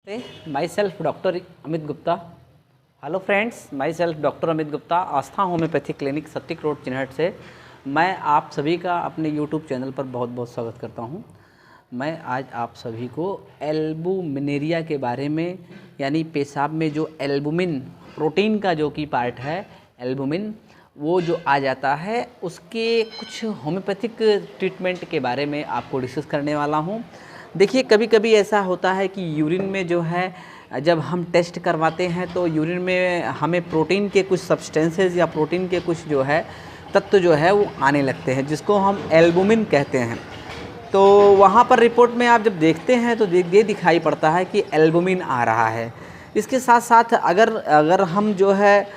My self doctor Amit Gupta. Hello friends, myself doctor Amit Gupta, Aastha homoeopathic clinic Sattik road Chinhat से मैं आप सभी का अपने यूट्यूब चैनल पर बहुत बहुत स्वागत करता हूं। मैं आज आप सभी को एल्बुमिनेरिया के बारे में, यानी पेशाब में जो एल्बुमिन प्रोटीन का जो कि पार्ट है एल्बुमिन, वो जो आ जाता है, उसके कुछ होम्योपैथिक ट्रीटमेंट के बारे में आपको डिस्कस करने वाला हूं। देखिए, कभी कभी ऐसा होता है कि यूरिन में जो है, जब हम टेस्ट करवाते हैं तो यूरिन में हमें प्रोटीन के कुछ सब्सटेंसेस या प्रोटीन के कुछ जो है तत्व जो है वो आने लगते हैं, जिसको हम एल्बुमिन कहते हैं। तो वहाँ पर रिपोर्ट में आप जब देखते हैं तो ये दिखाई पड़ता है कि एल्बुमिन आ रहा है। इसके साथ साथ अगर हम जो है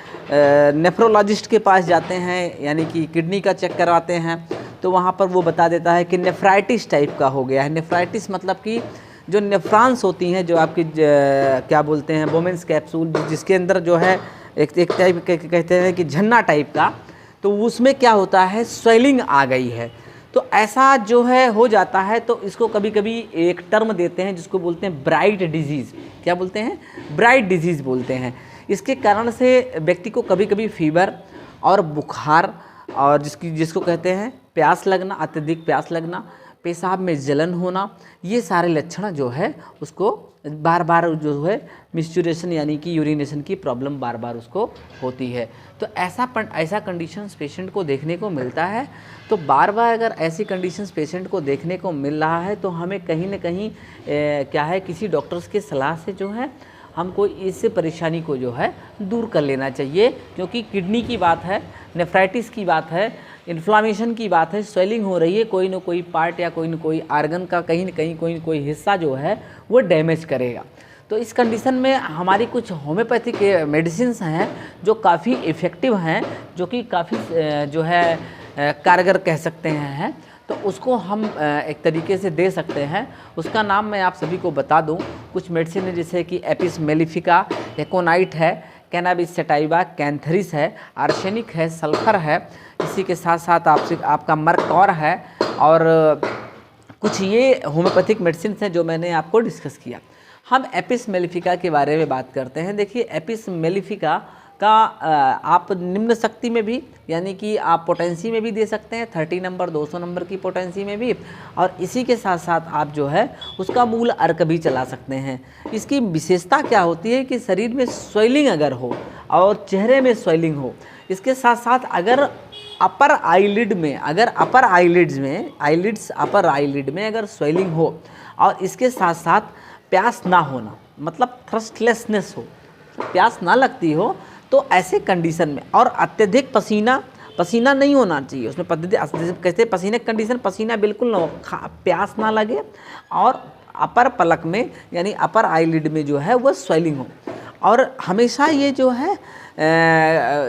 नेफ्रोलॉजिस्ट के पास जाते हैं, यानी कि किडनी का चेक करवाते हैं, तो वहाँ पर वो बता देता है कि नेफ्राइटिस टाइप का हो गया है। नेफ्राइटिस मतलब कि जो नेफ्रॉन्स होती हैं, जो आपकी क्या बोलते हैं, बोमेंस कैप्सूल, जिसके अंदर जो है एक टाइप कहते हैं कि झन्ना टाइप का, तो उसमें क्या होता है, स्वेलिंग आ गई है। तो ऐसा जो है हो जाता है, तो इसको कभी कभी एक टर्म देते हैं जिसको बोलते हैं ब्राइट डिजीज़। क्या बोलते हैं? ब्राइट डिजीज़ बोलते हैं। इसके कारण से व्यक्ति को कभी कभी फीवर और बुखार, और जिसको कहते हैं प्यास लगना, अत्यधिक प्यास लगना, पेशाब में जलन होना, ये सारे लक्षण जो है उसको बार बार जो है मिस्चुरेशन यानी कि यूरिनेशन की प्रॉब्लम बार बार उसको होती है। तो ऐसा कंडीशंस पेशेंट को देखने को मिलता है। तो बार बार अगर ऐसी कंडीशंस पेशेंट को देखने को मिल रहा है तो हमें कहीं ना कहीं क्या है, किसी डॉक्टर्स के सलाह से जो है हमको इस परेशानी को जो है दूर कर लेना चाहिए। क्योंकि किडनी की बात है, नेफ्राइटिस की बात है, इन्फ्लामेशन की बात है, स्वेलिंग हो रही है, कोई ना कोई पार्ट या कोई ना कोई आर्गन का कहीं ना कहीं कोई ना कोई हिस्सा जो है वो डैमेज करेगा। तो इस कंडीशन में हमारी कुछ होम्योपैथिक मेडिसिन्स हैं जो काफ़ी इफ़ेक्टिव हैं, जो कि काफ़ी जो है कारगर कह सकते हैं। तो उसको हम एक तरीके से दे सकते हैं। उसका नाम मैं आप सभी को बता दूं। कुछ मेडिसिन है जैसे कि एपिस मेलिफिका, एकोनाइट है, कैनाबिस सटाइवा, कैंथरिस है, आर्सेनिक है, सल्फर है, इसी के साथ साथ आपका मर्कौर है, और कुछ ये होम्योपैथिक मेडिसिन हैं जो मैंने आपको डिस्कस किया। हम एपिस मेलिफिका के बारे में बात करते हैं। देखिए, एपिस मेलिफिका का आप निम्न शक्ति में भी, यानी कि आप पोटेंसी में भी दे सकते हैं, 30 नंबर 200 नंबर की पोटेंसी में भी, और इसी के साथ साथ आप जो है उसका मूल अर्क भी चला सकते हैं। इसकी विशेषता क्या होती है कि शरीर में स्वेलिंग अगर हो और चेहरे में स्वेलिंग हो, इसके साथ साथ अगर अपर आईलिड में, अपर आईलिड में अगर स्वेलिंग हो, और इसके साथ साथ प्यास ना होना, मतलब थ्रस्टलेसनेस हो, प्यास ना लगती हो, तो ऐसे कंडीशन में, और अत्यधिक पसीना नहीं होना चाहिए उसमें, कैसे पसीने की कंडीशन, पसीना बिल्कुल ना हो, प्यास ना लगे, और अपर पलक में यानी अपर आईलिड में जो है वो स्वेलिंग हो। और हमेशा ये जो है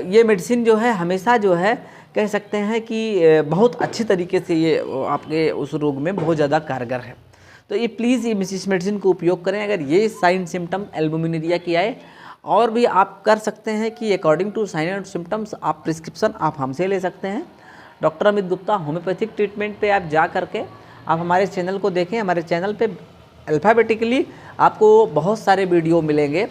ये मेडिसिन जो है हमेशा जो है कह सकते हैं कि बहुत अच्छी तरीके से ये आपके उस रोग में बहुत ज़्यादा कारगर है। तो ये प्लीज़ इस मेडिसिन को उपयोग करें अगर ये साइन सिम्टम एल्बुमिनेरिया की आए। और भी आप कर सकते हैं कि according to sign and symptoms आप प्रिस्क्रिप्शन आप हमसे ले सकते हैं। Doctor Amit Gupta homeopathic treatment पे आप जा करके आप हमारे चैनल को देखें। हमारे चैनल पे अल्फ़ाबेटिकली आपको बहुत सारे वीडियो मिलेंगे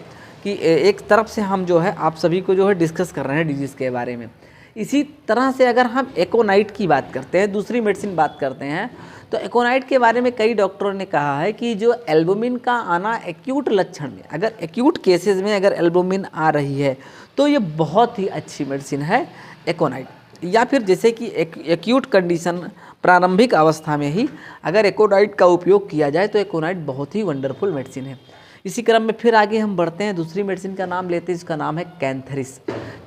कि एक तरफ से हम जो है आप सभी को जो है डिस्कस कर रहे हैं डिजीज़ के बारे में। इसी तरह से अगर हम एकोनाइट की बात करते हैं, दूसरी मेडिसिन बात करते हैं, तो एकोनाइट के बारे में कई डॉक्टरों ने कहा है कि जो एल्बुमिन का आना एक्यूट लक्षण में, अगर एक्यूट केसेस में अगर एल्बुमिन आ रही है तो ये बहुत ही अच्छी मेडिसिन है एकोनाइट। या फिर जैसे कि एक्यूट कंडीशन, प्रारंभिक अवस्था में ही अगर एकोनाइट का उपयोग किया जाए तो एकोनाइट बहुत ही वंडरफुल मेडिसिन है। इसी क्रम में फिर आगे हम बढ़ते हैं, दूसरी मेडिसिन का नाम लेते हैं, इसका नाम है कैंथरिस।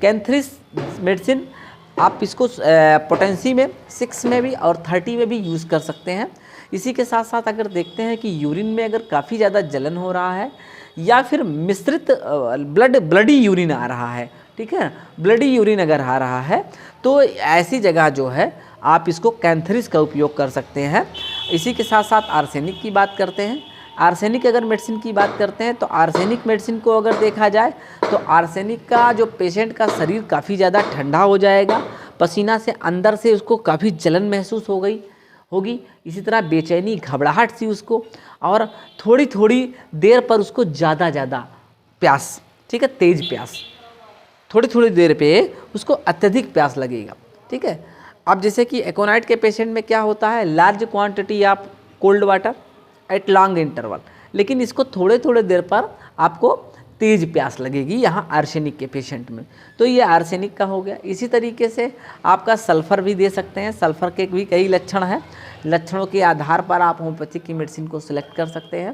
कैंथरिस मेडिसिन आप इसको पोटेंसी में 6 में भी और 30 में भी यूज़ कर सकते हैं। इसी के साथ साथ अगर देखते हैं कि यूरिन में अगर काफ़ी ज़्यादा जलन हो रहा है, या फिर मिश्रित ब्लडी यूरिन आ रहा है, ठीक है, ब्लडी यूरिन अगर आ रहा है, तो ऐसी जगह जो है आप इसको कैंथरिस का उपयोग कर सकते हैं। इसी के साथ साथ आर्सेनिक की बात करते हैं। आर्सेनिक अगर मेडिसिन की बात करते हैं तो आर्सेनिक मेडिसिन को अगर देखा जाए तो आर्सेनिक का जो पेशेंट का शरीर काफ़ी ज़्यादा ठंडा हो जाएगा, पसीना से अंदर से उसको काफ़ी जलन महसूस हो गई, होगी। इसी तरह बेचैनी, घबराहट सी उसको, और थोड़ी थोड़ी देर पर उसको ज़्यादा प्यास, ठीक है, तेज प्यास, थोड़ी थोड़ी देर पे उसको अत्यधिक प्यास लगेगा, ठीक है। अब जैसे कि एकोनाइट के पेशेंट में क्या होता है, large quantity of cold water at long interval, लेकिन इसको थोड़े थोड़े देर पर आपको तेज प्यास लगेगी यहाँ आर्सेनिक के पेशेंट में। तो ये आर्सेनिक का हो गया। इसी तरीके से आपका सल्फ़र भी दे सकते हैं। सल्फ़र के भी कई लक्षण हैं, लक्षणों के आधार पर आप होम्योपैथिक की मेडिसिन को सिलेक्ट कर सकते हैं।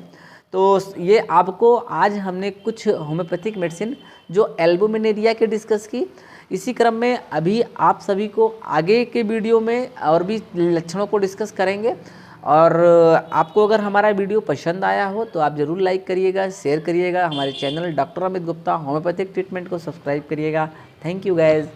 तो ये आपको आज हमने कुछ होम्योपैथिक मेडिसिन जो एल्बुमिनेरिया की डिस्कस की। इसी क्रम में अभी आप सभी को आगे के वीडियो में और भी लक्षणों को डिस्कस करेंगे। और आपको अगर हमारा वीडियो पसंद आया हो तो आप ज़रूर लाइक करिएगा, शेयर करिएगा। हमारे channel doctor Amit Gupta homeopathic treatment को सब्सक्राइब करिएगा। Thank you guys.